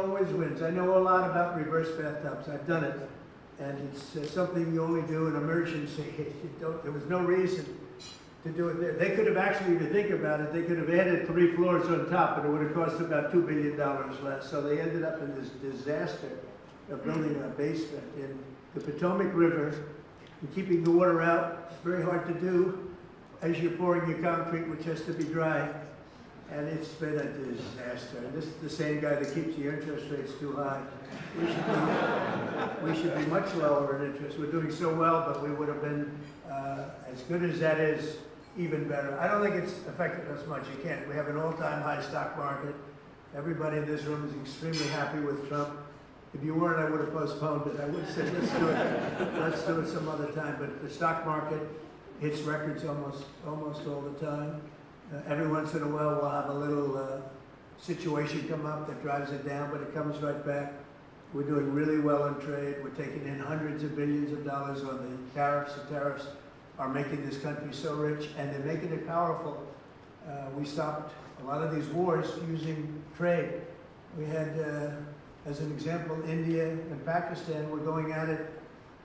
always wins. I know a lot about reverse bathtubs. I've done it. And it's something you only do in emergency. There was no reason to do it there. They could have actually, if you think about it, they could have added 3 floors on top, and it would have cost about $2 billion less. So they ended up in this disaster of building a basement in the Potomac River and keeping the water out. It's very hard to do as you're pouring your concrete, which has to be dry. And it's been a disaster. And this is the same guy that keeps the interest rates too high. We should be much lower in interest. We're doing so well, but we would have been, as good as that is, even better. I don't think it's affected us much. You can't. We have an all-time high stock market. Everybody in this room is extremely happy with Trump. If you weren't, I would have postponed it. I would have said, let's do it some other time. But the stock market hits records almost all the time. Every once in a while, we'll have a little situation come up that drives it down, but it comes right back. We're doing really well in trade. We're taking in hundreds of billions of dollars on the tariffs. The tariffs are making this country so rich, and they're making it powerful. We stopped a lot of these wars using trade. We had, as an example, India and Pakistan were going at it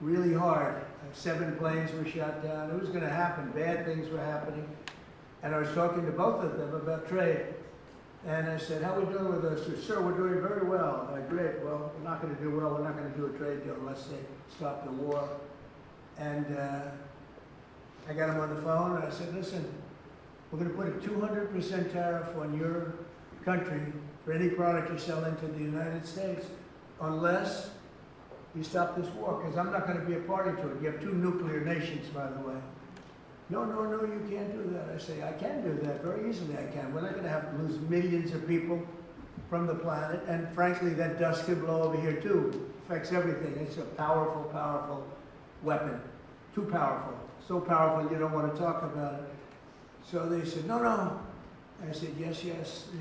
really hard. 7 planes were shot down. It was going to happen. Bad things were happening. And I was talking to both of them about trade. And I said, how are we doing with this? They said, sir, we're doing very well. I'm like, great. Well, we're not going to do well. We're not going to do a trade deal unless they stop the war. And I got him on the phone, and I said, listen, we're going to put a 200% tariff on your country for any product you sell into the United States unless you stop this war, because I'm not going to be a party to it. You have 2 nuclear nations, by the way. No, you can't do that. I say, I can do that. Very easily I can. We're not going to have to lose millions of people from the planet. And frankly, that dust could blow over here too. Affects everything. It's a powerful, powerful weapon. Too powerful. So powerful you don't want to talk about it. So they said, no. I said, yes.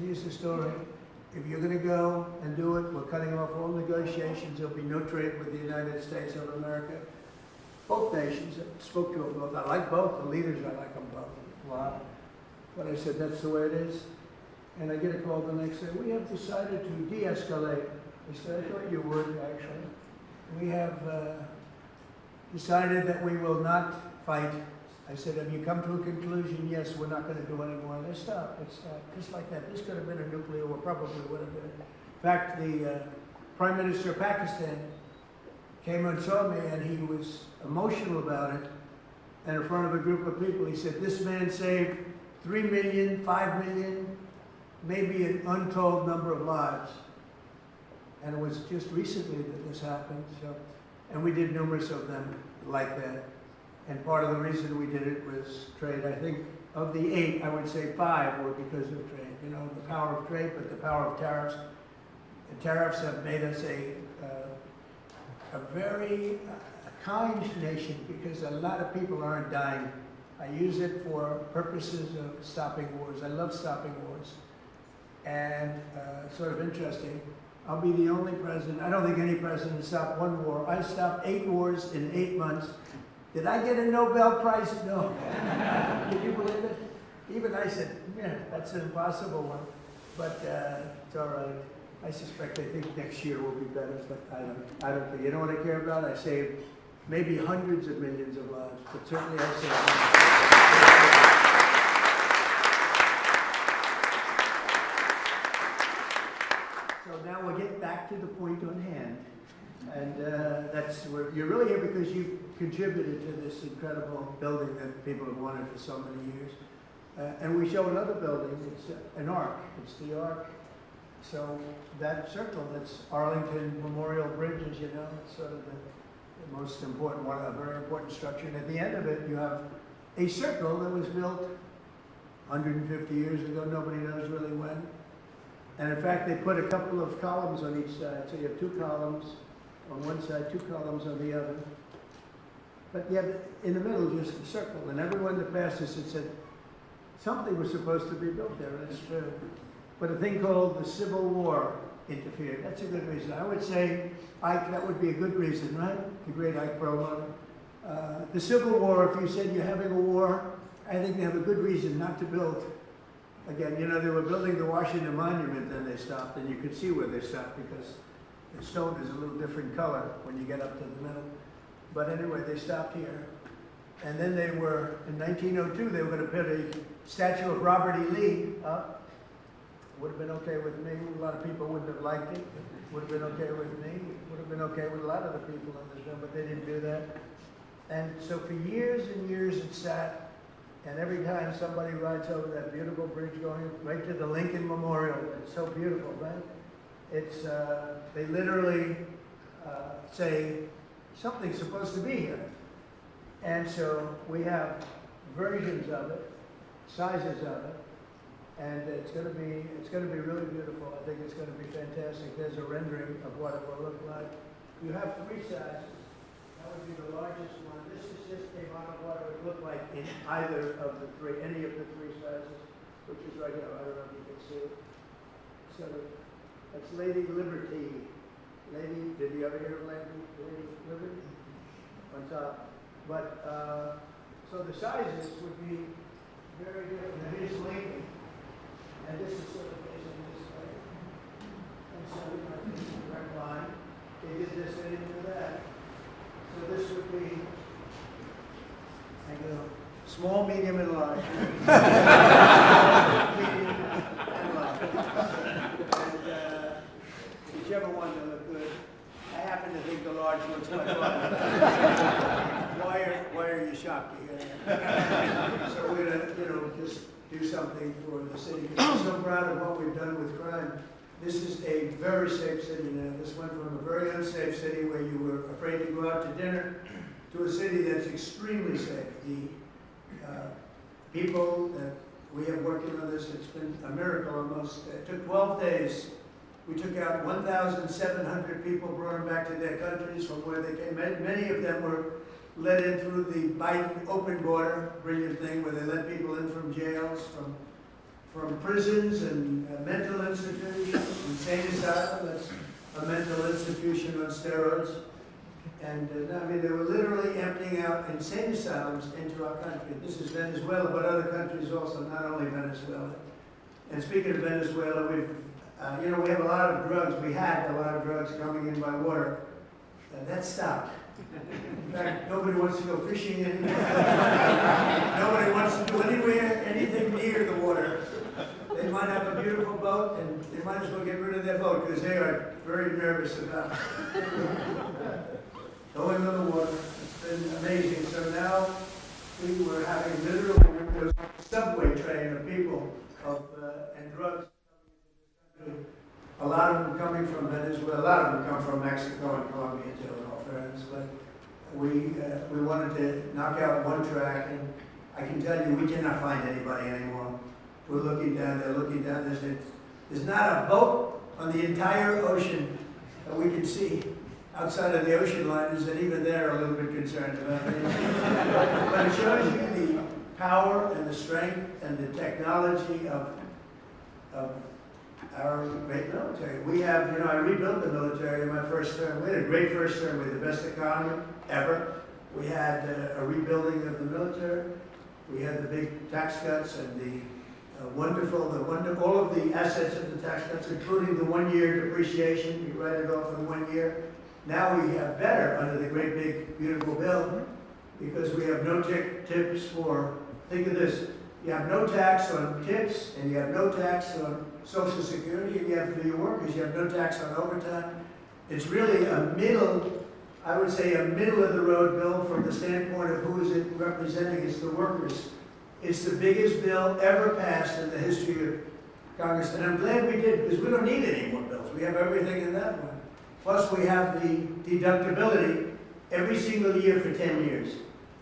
Here's the story. If you're going to go and do it, we're cutting off all negotiations. There'll be no trade with the United States of America. Both nations, I spoke to them both. I like both. The leaders, I like them both a lot. But I said, that's the way it is. And I get a call the next day. We have decided to de-escalate. I said, I thought you would, actually. We have decided that we will not fight. I said, have you come to a conclusion? Yes, we're not going to do any more. And they stopped. It stopped. Just like that. This could have been a nuclear war. Probably would have been. In fact, the Prime Minister of Pakistan came and saw me, and he was emotional about it. And in front of a group of people, he said, this man saved 3 million, 5 million, maybe an untold number of lives. And it was just recently that this happened. So, and we did numerous of them like that. And part of the reason we did it was trade. I think of the 8, I would say 5 were because of trade. You know, the power of trade, but the power of tariffs. And tariffs have made us a very kind nation, because a lot of people aren't dying. I use it for purposes of stopping wars. I love stopping wars. And sort of interesting, I'll be the only president, I don't think any president stopped 1 war. I stopped 8 wars in 8 months. Did I get a Nobel Prize? No. Can you believe it? Even I said, yeah, that's an impossible one. But it's all right. I think next year will be better, but I don't think. You know what I care about? I saved maybe hundreds of millions of lives, but certainly I saved. So now we'll get back to the point on hand. And that's where you're really here, because you've contributed to this incredible building that people have wanted for so many years. And we show another building. It's an arc. It's the arc. So that circle, that's Arlington Memorial Bridge, as you know, it's sort of the most important one, a very important structure. And at the end of it, you have a circle that was built 150 years ago. Nobody knows really when. And in fact, they put a couple of columns on each side. So you have 2 columns on one side, 2 columns on the other. But you have in the middle just a circle. And everyone that passes it said, something was supposed to be built there. That's true. But a thing called the Civil War interfered. That's a good reason. I would say, Ike, that would be a good reason, right? The great Ike Perlmutter. The Civil War, if you said you're having a war, I think they have a good reason not to build Again, you know, they were building the Washington Monument, then they stopped, and you could see where they stopped because the stone is a little different color when you get up to the middle. But anyway, they stopped here. And then they were, in 1902, they were going to put a statue of Robert E. Lee up. Would have been okay with me. A lot of people wouldn't have liked it. Would have been okay with me. Would have been okay with a lot of the people in this room, but they didn't do that. And so for years and years it sat. And every time somebody rides over that beautiful bridge going right to the Lincoln Memorial, it's so beautiful, right? It's, they literally say, something's supposed to be here. And so we have versions of it, sizes of it, and it's going to be really beautiful. I think it's going to be fantastic. There's a rendering of what it will look like. You have three sizes. That would be the largest one. This is just a model of what it would look like in either of the three, any of the three sizes, which is right here. I don't know if you can see it. So that's Lady Liberty. Lady, did you ever hear of Lady Liberty? On top. But, so the sizes would be very different. Now here's Lincoln, and this is sort of facing this way. And so we have this direct line. They did this, they didn't do that. So this would be, I go, small, medium, and large. Medium and large. And whichever one to look good. I happen to think the large looks much better. Why are you shocked to hear that? So we're going to, just do something for the city. I'm so proud of what we've done with crime. This is a very safe city now. This went from a very unsafe city where you were afraid to go out to dinner to a city that's extremely safe. The people that we have working on this, it's been a miracle almost. It took 12 days. We took out 1,700 people, brought them back to their countries from where they came. Many of them were let in through the Biden open border, brilliant thing, where they let people in from jails, from prisons and mental institutions, insane asylum, that's a mental institution on steroids. And I mean, they were literally emptying out insane asylums into our country. This is Venezuela, but other countries also, not only Venezuela. And speaking of Venezuela, we have a lot of drugs. We had a lot of drugs coming in by water. That stopped. In fact, nobody wants to go fishing anymore. Nobody wants to do anything near the water. They might have a beautiful boat, and they might as well get rid of their boat because they are very nervous about going on the water. It's been amazing. So now we were having literally a subway train of people and drugs. A lot of them coming from Venezuela. A lot of them come from Mexico and Colombia too, in all fairness. But we wanted to knock out one track, and I can tell you we cannot find anybody anymore. We're looking down, they're looking down. There's not a boat on the entire ocean that we can see outside of the ocean liners, and even they're a little bit concerned about it. But it shows you the power and the strength and the technology of our great military. We have, I rebuilt the military in my first term. We had a great first term. We had the best economy ever. We had a rebuilding of the military. We had the big tax cuts and the all of the assets of the tax cuts, including the 1-year depreciation. We write it off in 1 year. Now we have better under the great big beautiful bill because we have no tips for, think of this, you have no tax on tips and you have no tax on Social Security, and you have for your workers, you have no tax on overtime. It's really I would say a middle of the road bill from the standpoint of who is it representing. It's the workers. It's the biggest bill ever passed in the history of Congress, and I'm glad we did because we don't need any more bills. We have everything in that one. Plus we have the deductibility every single year for 10 years.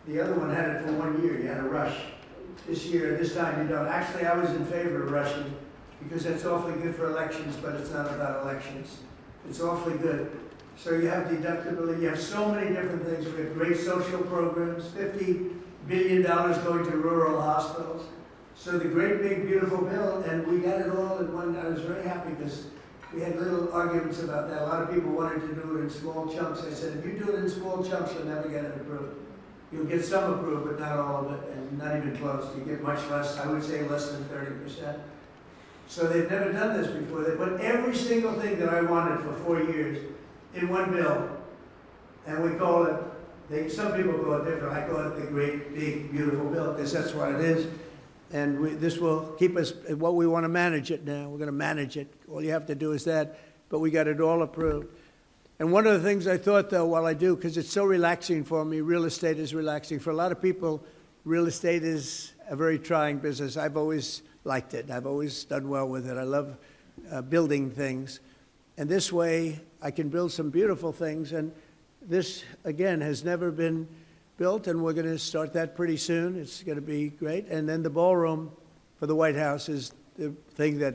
The other one had it for 1 year. You had a rush. This year, this time you don't. Actually, I was in favor of rushing because that's awfully good for elections, but it's not about elections. It's awfully good. So you have deductibility. You have so many different things. We have great social programs, $50 billion going to rural hospitals. So the great, big, beautiful bill, and we got it all in one. I was very happy because we had little arguments about that. A lot of people wanted to do it in small chunks. I said, if you do it in small chunks, you'll never get it approved. You'll get some approved, but not all of it, and not even close. You get much less, I would say less than 30%. So they've never done this before. They put every single thing that I wanted for 4 years in one bill, and we call it, some people call it different. I call it the great, big, beautiful bill, because that's what it is. And this will keep us, what we want to manage it now. We're going to manage it. All you have to do is that, but we got it all approved. And one of the things I thought, though, while I do, because it's so relaxing for me, real estate is relaxing. For a lot of people, real estate is a very trying business. I've always liked it. I've always done well with it. I love building things. And this way, I can build some beautiful things. And this, again, has never been built, and we're going to start that pretty soon. It's going to be great. And then the ballroom for the White House is the thing that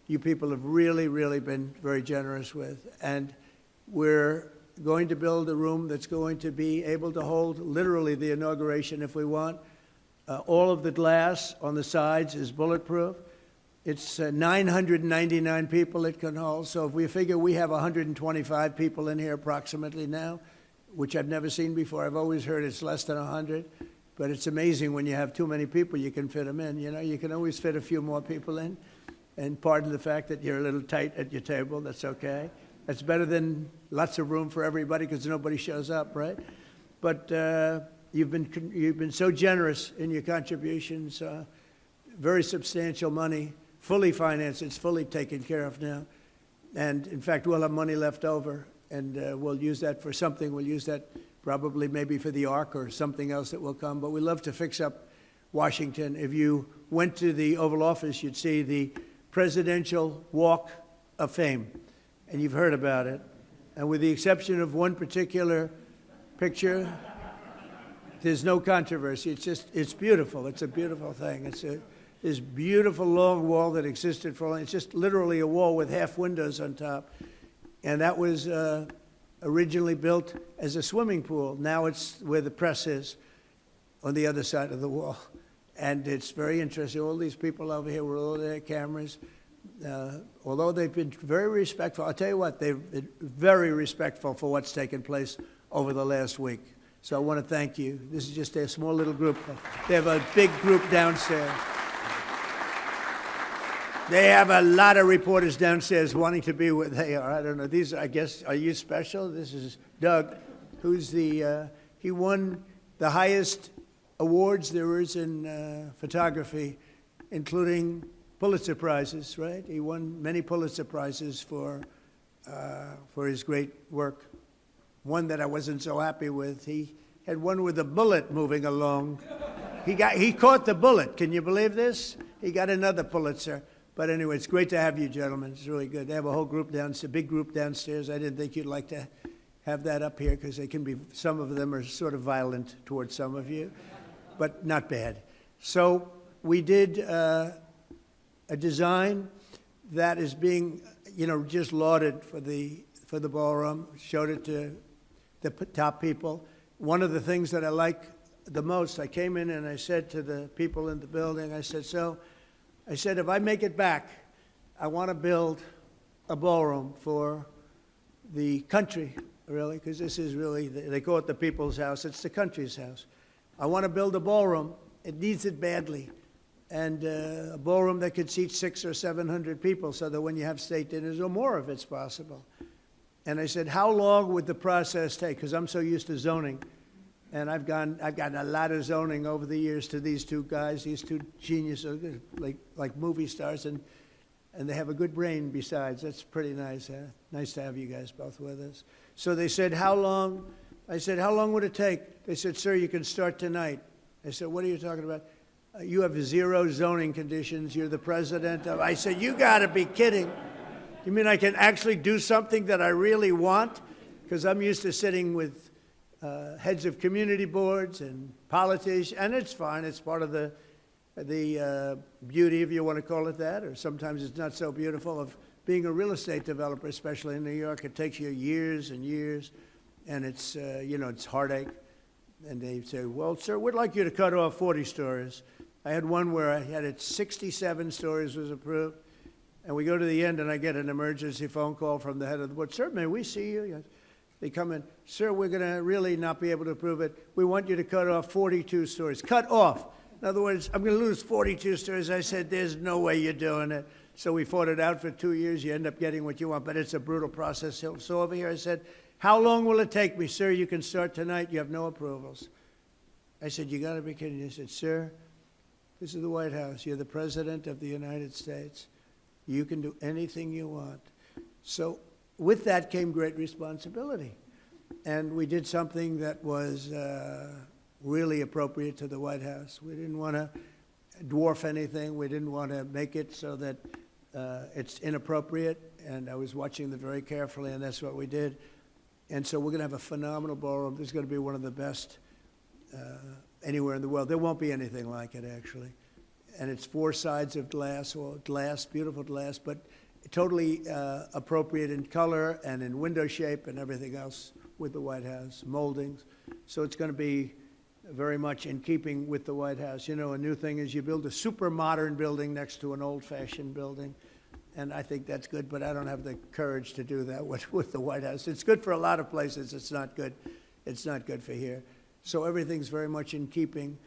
you people have really, really been very generous with. And we're going to build a room that's going to be able to hold literally the inauguration if we want. All of the glass on the sides is bulletproof. It's 999 people it can hold. So if we figure we have 125 people in here approximately now, which I've never seen before. I've always heard it's less than 100. But it's amazing when you have too many people, you can fit them in. You know, you can always fit a few more people in. And pardon the fact that you're a little tight at your table. That's okay. That's better than lots of room for everybody because nobody shows up, right? But you've been so generous in your contributions, very substantial money, fully financed. It's fully taken care of now. And in fact, we'll have money left over, and we'll use that for something. We'll use that probably maybe for the Ark or something else that will come. But we love to fix up Washington. If you went to the Oval Office, you'd see the Presidential Walk of Fame. And you've heard about it. And with the exception of one particular picture, there's no controversy. It's beautiful. It's a beautiful thing. It's this beautiful long wall that existed for a long time. It's just literally a wall with half windows on top. And that was originally built as a swimming pool. Now it's where the press is, on the other side of the wall. And it's very interesting. All these people over here with all their cameras, although they've been very respectful, I'll tell you what, they've been very respectful for what's taken place over the last week. So I want to thank you. This is just a small little group. They have a big group downstairs. They have a lot of reporters downstairs wanting to be where they are. I don't know. These, I guess, are you special? This is Doug, who's the, he won the highest awards there is in photography, including Pulitzer Prizes, right? He won many Pulitzer Prizes for his great work. One that I wasn't so happy with, he had one with a bullet moving along. He caught the bullet. Can you believe this? He got another Pulitzer. But anyway, it's great to have you, gentlemen. It's really good. They have a whole group downstairs, a big group downstairs. I didn't think you'd like to have that up here because they can be, some of them are sort of violent towards some of you, but not bad. So we did a design that is being, just lauded for the ballroom. Showed it to the top people. One of the things that I like the most, I came in and I said to the people in the building, I said, if I make it back, I want to build a ballroom for the country, really, because this is really, they call it the people's house. It's the country's house. I want to build a ballroom. It needs it badly. And a ballroom that could seat 600 or 700 people so that when you have state dinners or more if it's possible. And I said, how long would the process take? Because I'm so used to zoning. And I've gotten a lot of zoning over the years to these two guys, these two geniuses, like movie stars, and they have a good brain besides. That's pretty nice. Nice to have you guys both with us. So they said, how long? I said, how long would it take? They said, sir, you can start tonight. I said, what are you talking about? You have 0 zoning conditions. You're the president of. I said, you got to be kidding. You mean I can actually do something that I really want? Because I'm used to sitting with heads of community boards and politicians, and it's fine. It's part of the beauty, if you want to call it that, or sometimes it's not so beautiful, of being a real estate developer, especially in New York. It takes you years and years, and it's, it's heartache. And they say, well, sir, we'd like you to cut off 40 stories. I had one where I had it 67 stories was approved, and we go to the end, and I get an emergency phone call from the head of the board. Sir, may we see you? Yes. They come in, sir, we're going to really not be able to approve it. We want you to cut off 42 stories. Cut off. In other words, I'm going to lose 42 stories. I said, there's no way you're doing it. So we fought it out for 2 years. You end up getting what you want, but it's a brutal process. So over here I said, how long will it take me? Sir, you can start tonight. You have no approvals. I said, you got to be kidding. He said, sir, this is the White House. You're the President of the United States. You can do anything you want. So with that came great responsibility. And we did something that was really appropriate to the White House. We didn't want to dwarf anything. We didn't want to make it so that it's inappropriate. And I was watching them very carefully, and that's what we did. And so we're going to have a phenomenal ballroom. This is going to be one of the best anywhere in the world. There won't be anything like it, actually. And it's 4 sides of glass, or glass, beautiful glass, but totally appropriate in color and in window shape and everything else with the White House, moldings. So it's going to be very much in keeping with the White House. You know, a new thing is you build a super modern building next to an old-fashioned building. And I think that's good, but I don't have the courage to do that with the White House. It's good for a lot of places. It's not good. It's not good for here. So everything's very much in keeping,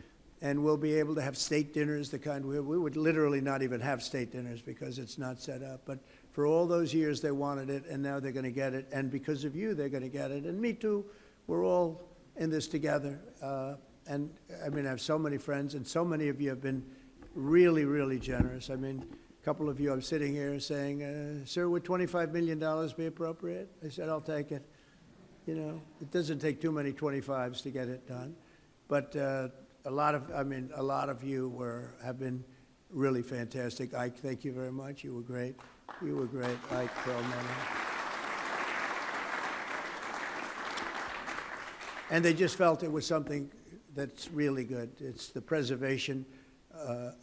and we'll be able to have state dinners, the kind we would literally not even have state dinners because it's not set up. But for all those years, they wanted it, and now they're going to get it. And because of you, they're going to get it. And me too. We're all in this together. And I mean, I have so many friends, and so many of you have been really, really generous. I mean, a couple of you, I'm sitting here saying, sir, would $25 million be appropriate? I said, I'll take it. You know, it doesn't take too many 25s to get it done. But a lot of you have been really fantastic. Ike, thank you very much. You were great. You were great, Ike Perlmutter. And they just felt it was something that's really good. It's the preservation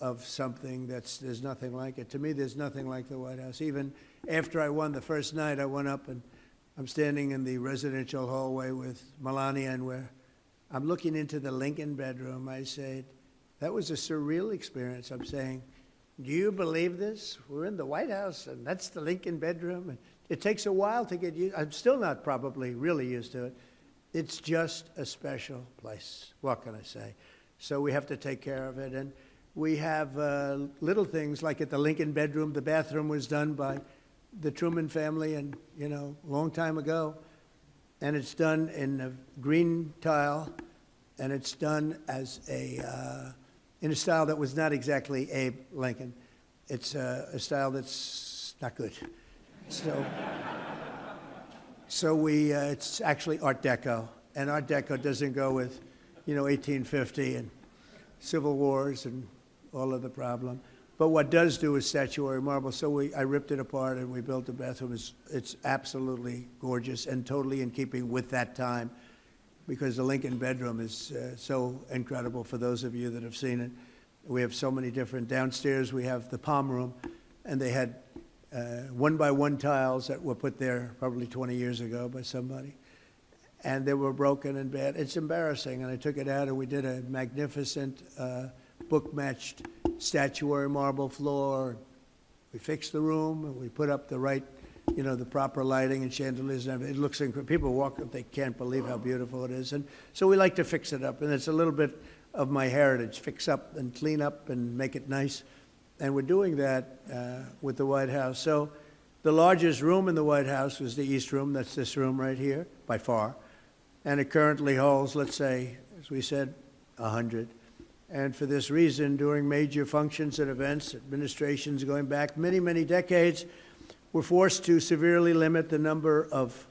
of something there's nothing like it. To me, there's nothing like the White House. Even after I won the first night, I went up and I'm standing in the residential hallway with Melania, and I'm looking into the Lincoln bedroom. I said, that was a surreal experience. I'm saying, do you believe this? We're in the White House, and that's the Lincoln bedroom. And it takes a while to get used. I'm still not probably really used to it. It's just a special place. What can I say? So we have to take care of it. And we have little things like at the Lincoln bedroom, the bathroom was done by the Truman family, and you know, a long time ago, and it's done in a green tile, and it's done as in a style that was not exactly Abe Lincoln. It's a style that's not good. So it's actually Art Deco, and Art Deco doesn't go with, you know, 1850 and Civil Wars and all of the problem. But what does do is statuary marble. So I ripped it apart and we built the bathroom. It's absolutely gorgeous and totally in keeping with that time, because the Lincoln bedroom is so incredible for those of you that have seen it. We have so many different. Downstairs we have the palm room, and they had 1-by-1 tiles that were put there probably 20 years ago by somebody. And they were broken and bad. It's embarrassing. And I took it out and we did a magnificent book-matched statuary marble floor. We fixed the room and we put up the right, you know, the proper lighting and chandeliers and everything. It looks incredible. People walk up, they can't believe how beautiful it is. And so we like to fix it up. And it's a little bit of my heritage, fix up and clean up and make it nice. And we're doing that with the White House. So the largest room in the White House was the East Room. That's this room right here, by far. And it currently holds, let's say, as we said, 100. And for this reason, during major functions and events, administrations going back many, many decades were forced to severely limit the number of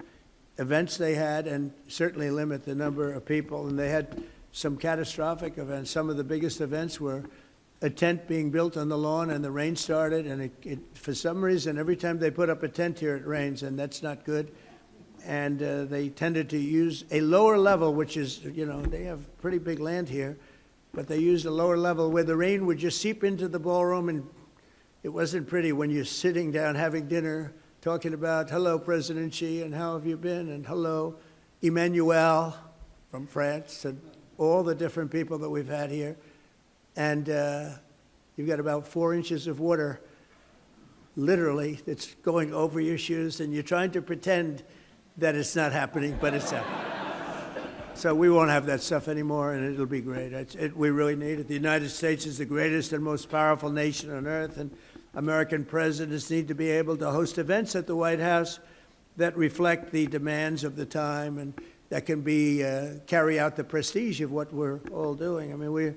events they had and certainly limit the number of people. And they had some catastrophic events. Some of the biggest events were a tent being built on the lawn and the rain started, and for some reason, every time they put up a tent here, it rains, and that's not good. And they tended to use a lower level, which is, you know, they have pretty big land here, but they used a lower level where the rain would just seep into the ballroom, and it wasn't pretty when you're sitting down having dinner, talking about, hello, President Xi, and how have you been, and hello, Emmanuel from France, and all the different people that we've had here. And you've got about 4 inches of water, literally, that's going over your shoes, and you're trying to pretend that it's not happening, but it's happening. So we won't have that stuff anymore, and it'll be great. We really need it. The United States is the greatest and most powerful nation on earth, and American presidents need to be able to host events at the White House that reflect the demands of the time and that can be carry out the prestige of what we're all doing. I mean,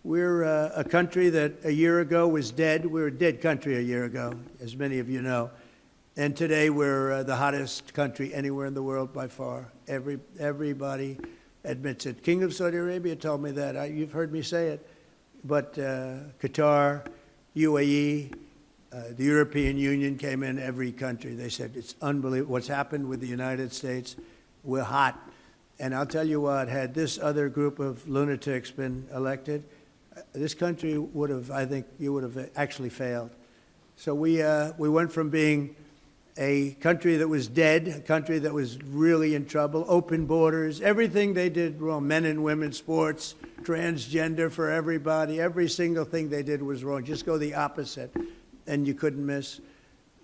we're a country that a year ago was dead. We were a dead country a year ago, as many of you know. And today we're the hottest country anywhere in the world by far. Everybody admits it. King of Saudi Arabia told me that. You've heard me say it. But Qatar, UAE, the European Union came in, every country. They said, it's unbelievable what's happened with the United States. We're hot. And I'll tell you what, had this other group of lunatics been elected, this country would have, I think, you would have actually failed. So we went from being a country that was dead, a country that was really in trouble, open borders, everything they did wrong, men and women, sports, transgender for everybody, every single thing they did was wrong. Just go the opposite, and you couldn't miss.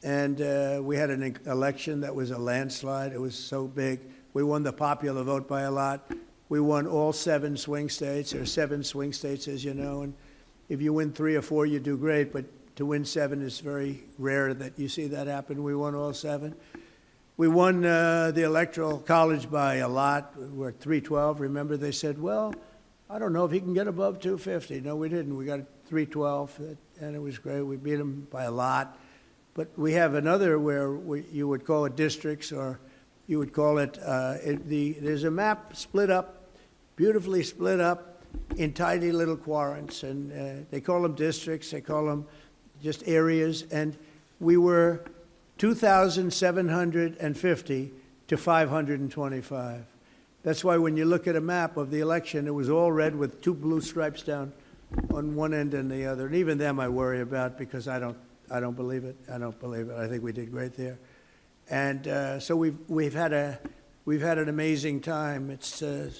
And we had an election that was a landslide. It was so big. We won the popular vote by a lot. We won all 7 swing states. There are 7 swing states, as you know, and if you win 3 or 4, you do great, but to win 7 is very rare that you see that happen. We won all 7. We won the Electoral College by a lot. We're at 312. Remember, they said, well, I don't know if he can get above 250. No, we didn't. We got 312, and it was great. We beat him by a lot. But we have another where you would call it districts, or you would call it, there's a map split up, beautifully split up in tiny little quadrants. And they call them districts. They call them just areas, and we were 2,750 to 525. That's why when you look at a map of the election, it was all red with 2 blue stripes down on one end and the other. And even them I worry about because I don't believe it. I don't believe it. I think we did great there. And so we've had an amazing time. It's the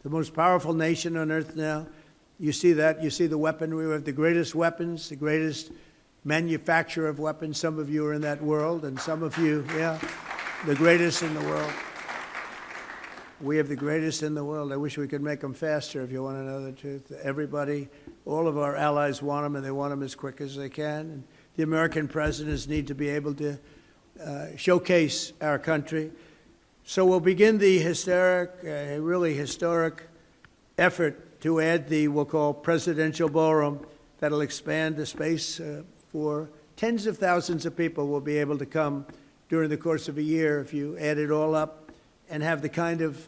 most powerful nation on earth now. You see that. You see the weapon. We have the greatest weapons, the greatest manufacturer of weapons. Some of you are in that world, and some of you, yeah, the greatest in the world. We have the greatest in the world. I wish we could make them faster, if you want to know the truth. Everybody, all of our allies want them, and they want them as quick as they can. And the American presidents need to be able to showcase our country. So we'll begin the really historic effort to add the, we'll call, presidential ballroom that'll expand the space for tens of thousands of people will be able to come during the course of a year if you add it all up and have the kind of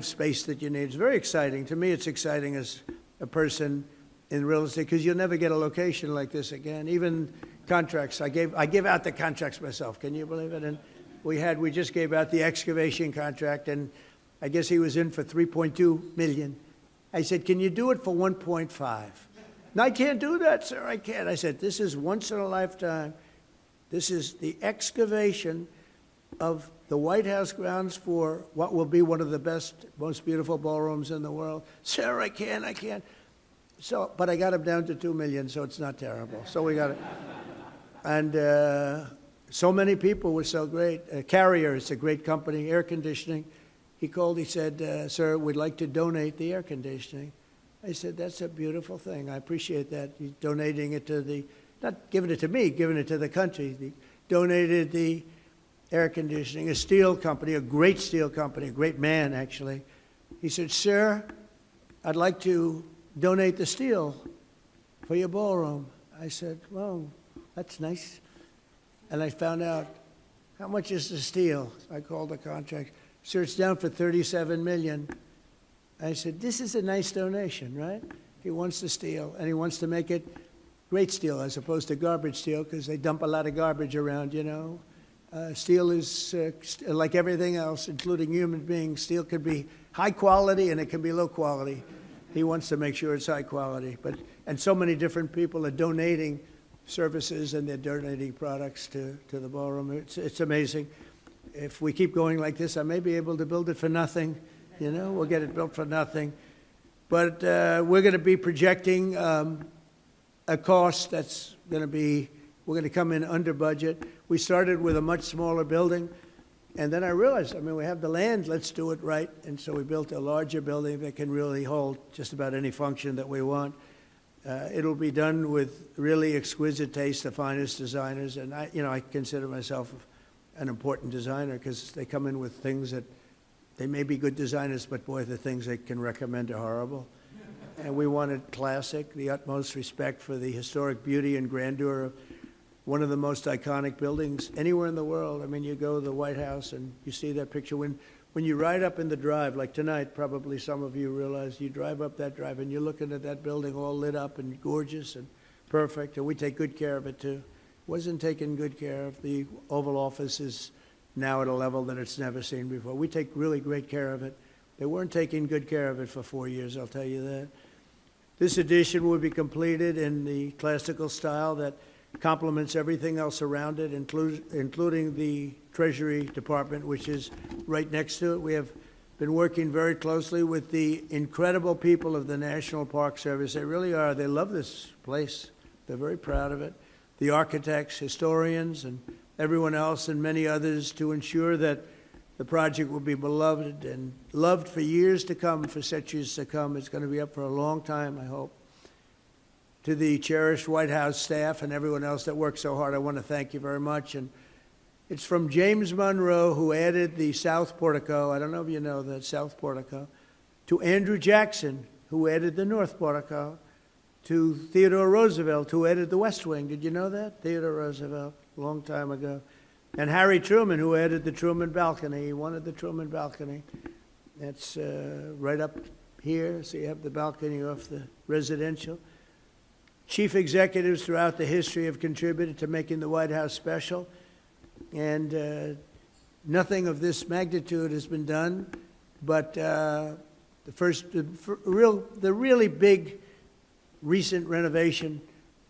space that you need. It's very exciting. To me, it's exciting as a person in real estate because you'll never get a location like this again. Even contracts, I give out the contracts myself. Can you believe it? And we just gave out the excavation contract, and I guess he was in for $3.2 million. I said, can you do it for 1.5? No, I can't do that, sir. I can't. I said, this is once in a lifetime. This is the excavation of the White House grounds for what will be one of the best, most beautiful ballrooms in the world. Sir, I can't. So, but I got him down to $2 million, so it's not terrible. So we got it. And so many people were so great. Carrier is a great company, air conditioning. He called, he said, sir, we'd like to donate the air conditioning. I said, that's a beautiful thing. I appreciate that. He's donating it to the, not giving it to me, giving it to the country. He donated the air conditioning, a steel company, a great steel company, a great man, actually. He said, sir, I'd like to donate the steel for your ballroom. I said, well, that's nice. And I found out, how much is the steel? I called the contract. Sir, it's down for $37 million. I said, this is a nice donation, right? He wants the steel, and he wants to make it great steel as opposed to garbage steel because they dump a lot of garbage around, you know. Steel is like everything else, including human beings. Steel could be high quality and it can be low quality. He wants to make sure it's high quality. And so many different people are donating services and they're donating products to the ballroom. It's amazing. If we keep going like this, I may be able to build it for nothing. You know, we'll get it built for nothing. But we're going to be projecting a cost that's going to be, we're going to come in under budget. We started with a much smaller building, and then I realized, I mean, we have the land, let's do it right. And so we built a larger building that can really hold just about any function that we want. It'll be done with really exquisite taste, the finest designers, and I consider myself an important designer because they come in with things that they may be good designers, but boy, the things they can recommend are horrible. And we wanted classic, the utmost respect for the historic beauty and grandeur of one of the most iconic buildings anywhere in the world. I mean, you go to the White House and you see that picture. When you ride up in the drive, like tonight, probably some of you realize you drive up that drive and you're looking at that building all lit up and gorgeous and perfect, and we take good care of it too. Wasn't taken good care of. The Oval Office is now at a level that it's never seen before. We take really great care of it. They weren't taking good care of it for 4 years, I'll tell you that. This addition will be completed in the classical style that complements everything else around it, including the Treasury Department, which is right next to it. We have been working very closely with the incredible people of the National Park Service. They really are. They love this place. They're very proud of it. The architects, historians, and everyone else, and many others, to ensure that the project will be beloved and loved for years to come, for centuries to come. It's going to be up for a long time, I hope. To the cherished White House staff and everyone else that worked so hard, I want to thank you very much. And it's from James Monroe, who added the South Portico. I don't know if you know that, South Portico. To Andrew Jackson, who added the North Portico. To Theodore Roosevelt, who added the West Wing. Did you know that? Theodore Roosevelt, a long time ago. And Harry Truman, who added the Truman balcony. He wanted the Truman balcony. That's right up here, so you have the balcony off the residential. Chief executives throughout the history have contributed to making the White House special, and nothing of this magnitude has been done, but the really big recent renovation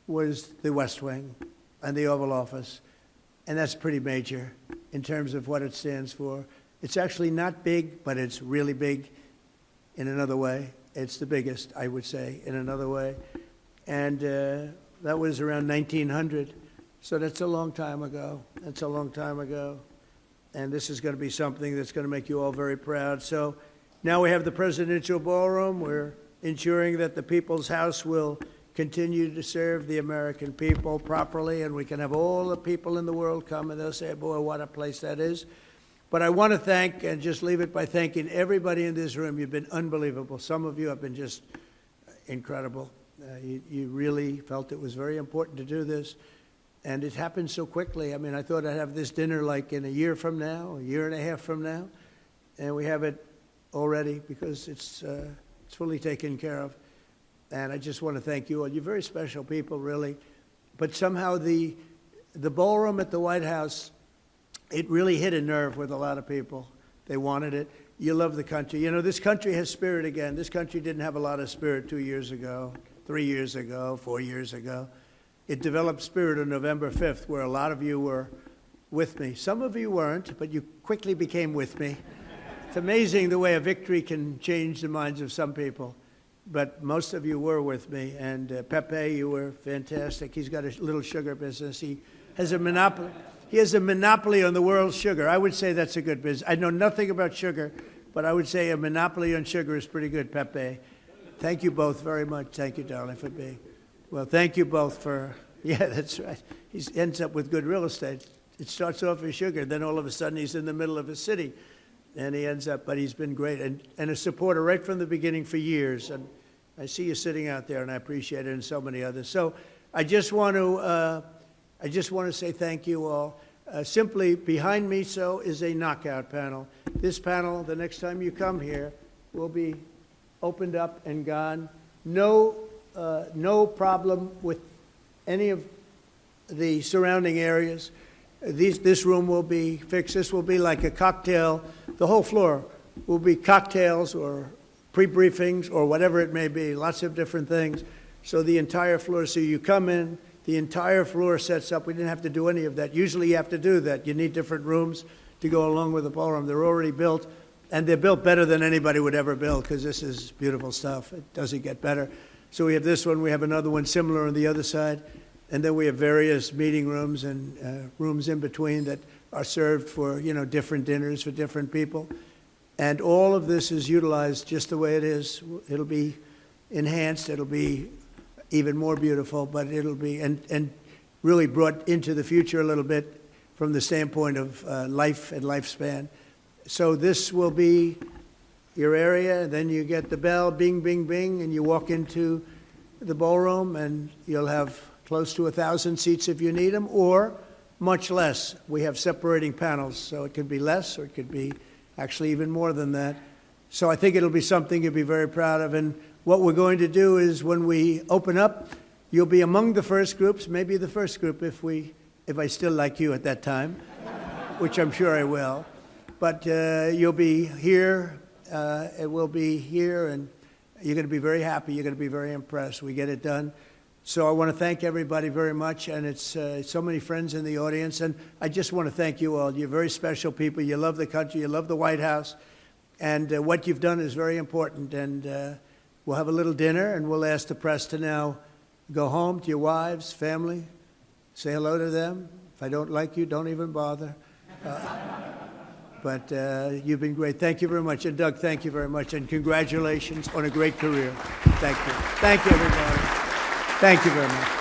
was the West Wing and the Oval Office, and that's pretty major in terms of what it stands for. It's actually not big, but it's really big in another way. It's the biggest, I would say, in another way. And that was around 1900. So that's a long time ago. That's a long time ago. And this is going to be something that's going to make you all very proud. So now we have the presidential ballroom. We're ensuring that the People's House will continue to serve the American people properly, and we can have all the people in the world come and they'll say, boy, what a place that is. But I want to thank, and just leave it by thanking everybody in this room. You've been unbelievable. Some of you have been just incredible. You really felt it was very important to do this, and it happened so quickly. I mean, I thought I'd have this dinner like in a year from now, a year and a half from now, and we have it already because it's fully taken care of. And I just want to thank you all. You're very special people, really. But somehow the ballroom at the White House, it really hit a nerve with a lot of people. They wanted it. You love the country. You know, this country has spirit again. This country didn't have a lot of spirit 2 years ago, 3 years ago, 4 years ago. It developed spirit on November 5th, where a lot of you were with me. Some of you weren't, but you quickly became with me. It's amazing the way a victory can change the minds of some people. But most of you were with me, and Pepe, you were fantastic. He's got a little sugar business. He has a monopoly. He has a monopoly on the world's sugar. I would say that's a good business. I know nothing about sugar, but I would say a monopoly on sugar is pretty good, Pepe. Thank you both very much. Thank you, darling, for being. Well, thank you both for, yeah, that's right. He ends up with good real estate. It starts off as sugar, then all of a sudden he's in the middle of a city. And he ends up, but he's been great and a supporter right from the beginning for years. And I see you sitting out there, and I appreciate it, and so many others. So I just want to say thank you all. Simply behind me, so is a knockout panel. This panel, the next time you come here, will be opened up and gone. No problem with any of the surrounding areas. This room will be fixed. This will be like a cocktail. The whole floor will be cocktails or pre-briefings or whatever it may be, lots of different things. So the entire floor, so you come in, the entire floor sets up. We didn't have to do any of that. Usually you have to do that. You need different rooms to go along with the ballroom. They're already built, and they're built better than anybody would ever build because this is beautiful stuff. It doesn't get better. So we have this one. We have another one similar on the other side. And then we have various meeting rooms and rooms in between that are served for, you know, different dinners for different people. And all of this is utilized just the way it is. It'll be enhanced. It'll be even more beautiful, but it'll be, and really brought into the future a little bit from the standpoint of life and lifespan. So this will be your area, then you get the bell, bing, bing, bing, and you walk into the ballroom, and you'll have close to 1,000 seats if you need them, or much less. We have separating panels, so it could be less, or it could be actually even more than that. So I think it'll be something you'll be very proud of. And what we're going to do is when we open up, you'll be among the first groups, maybe the first group if I still like you at that time, which I'm sure I will. But you'll be here, it will be here, and you're going to be very happy. You're going to be very impressed. We get it done. So I want to thank everybody very much, and it's so many friends in the audience. And I just want to thank you all. You're very special people. You love the country. You love the White House. And what you've done is very important. And we'll have a little dinner, and we'll ask the press to now go home to your wives, family, say hello to them. If I don't like you, don't even bother. But you've been great. Thank you very much. And Doug, thank you very much. And congratulations on a great career. Thank you. Thank you, everybody. Thank you very much.